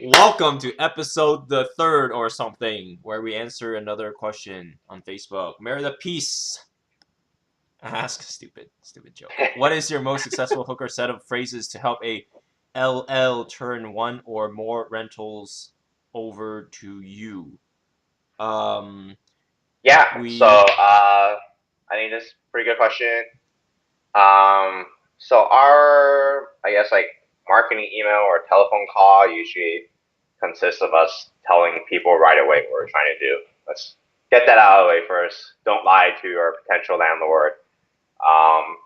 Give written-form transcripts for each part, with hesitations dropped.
Welcome to episode the third or something, where we answer another question on Facebook. Meredith Peace asks, stupid joke. What is your most successful hook or set of phrases to help a LL turn one or more rentals over to you? Um, Yeah, we I think this is a pretty good question. Um, so our, I guess, like marketing email or telephone call usually consists of us telling people right away what we're trying to do. Let's get that out of the way first. Don't lie to your potential landlord.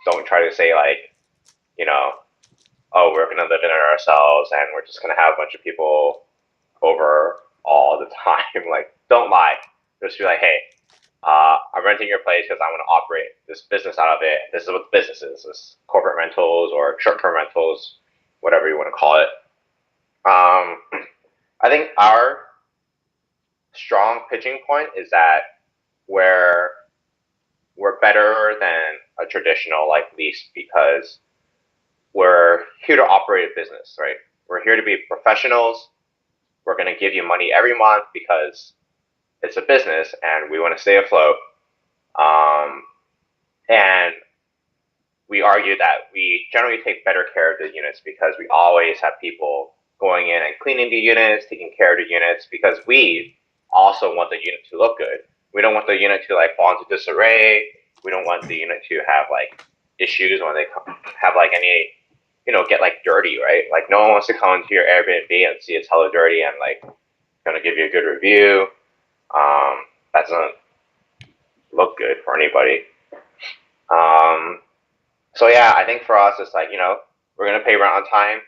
Don't try to say like, you know, oh, we're gonna live in it ourselves and we're just gonna have a bunch of people over all the time. Like, don't lie. Just be like, hey, I'm renting your place because I want to operate this business out of it. This is what the business is. This corporate rentals or short-term rentals, whatever you want to call it. I think our strong pitching point is that we're we're better than a traditional like lease because we're here to operate a business, right? We're here to be professionals. We're going to give you money every month because it's a business and we want to stay afloat. Um, and we argue that we generally take better care of the units because we always have people going in and cleaning the units, taking care of the units, because we also want the unit to look good. We don't want the unit to like fall into disarray. We don't want the unit to have like issues when they have like any, get like dirty, right? Like no one wants to come into your Airbnb and see it's hella dirty and like gonna give you a good review. That doesn't look good for anybody. Um, So yeah, I think for us it's like, we're gonna pay rent on time.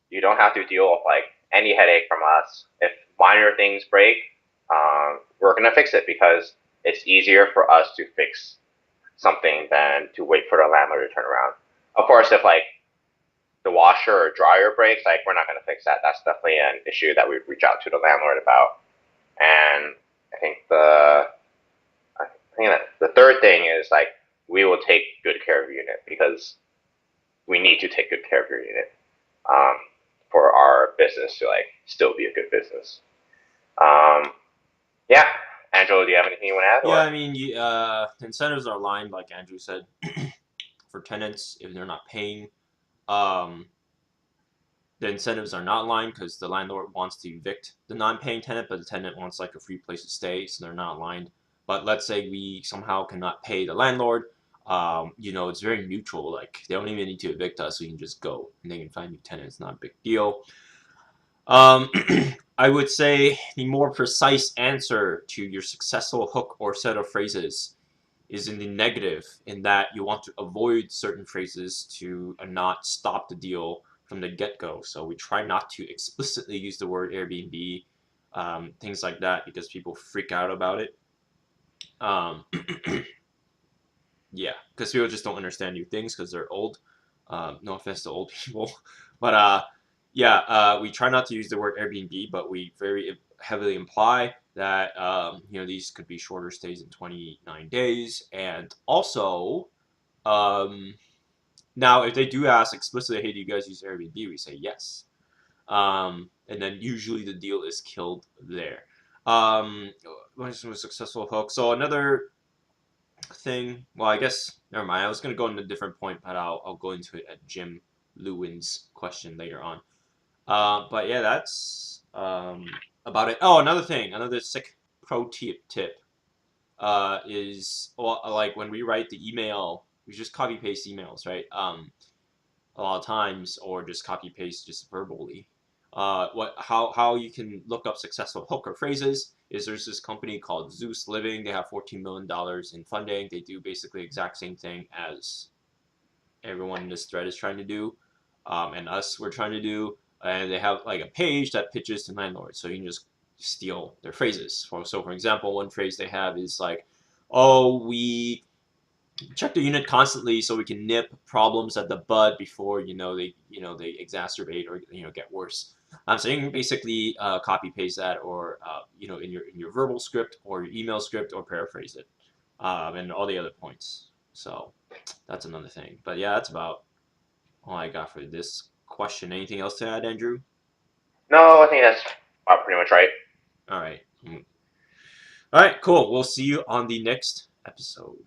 You don't have to deal with like any headache from us. If minor things break, we're gonna fix it because it's easier for us to fix something than to wait for the landlord to turn around. Of course, if like the washer or dryer breaks, like we're not gonna fix that. That's definitely an issue that we reach out to the landlord about. And I think that the third thing is like we will take good care of your unit because we need to take good care of your unit um, for our business to like still be a good business. Um, yeah, Angelo, do you have anything you want to add? yeah, Or I mean, incentives are aligned, like Andrew said, for tenants if they're not paying. Um, the incentives are not aligned because the landlord wants to evict the non-paying tenant, but the tenant wants like a free place to stay, so they're not aligned. But let's say we somehow cannot pay the landlord, it's very neutral. Like they don't even need to evict us; we can just go and they can find new tenants. Not a big deal. Um, I would say the more precise answer to your successful hook or set of phrases is in the negative, in that you want to avoid certain phrases to not stop the deal from the get-go. So we try not to explicitly use the word Airbnb, things like that, because people freak out about it. Um, yeah, because people just don't understand new things because they're old. No offense to old people, but yeah, we try not to use the word Airbnb, but we very heavily imply that these could be shorter stays than 29 days, and also um, now if they do ask explicitly, hey, do you guys use Airbnb? We say yes, and then usually the deal is killed there. What is a successful hook? So another thing. Well, I guess never mind. I was gonna go into a different point, but I'll go into it at Jim Lewin's question later on. But yeah, that's about it. Oh, another thing, another sick pro tip is, well, like when we write the email, we just copy paste emails, right? A lot of times, or just copy paste just verbally. How you can look up successful hook or phrases is there's this company called Zeus Living. They have $14 million in funding. They do basically the exact same thing as everyone in this thread is trying to do, and us we're trying to do. And they have like a page that pitches to landlords, so you can just steal their phrases. So for example, one phrase they have is like, "Oh, we check the unit constantly so we can nip problems at the bud before they exacerbate or get worse." So you can basically copy paste that, or in your verbal script or your email script, or paraphrase it, and all the other points. So that's another thing. But yeah, that's about all I got for this question. Anything else to add, Andrew? No, I think that's pretty much right. All right. All right, cool. We'll see you on the next episode.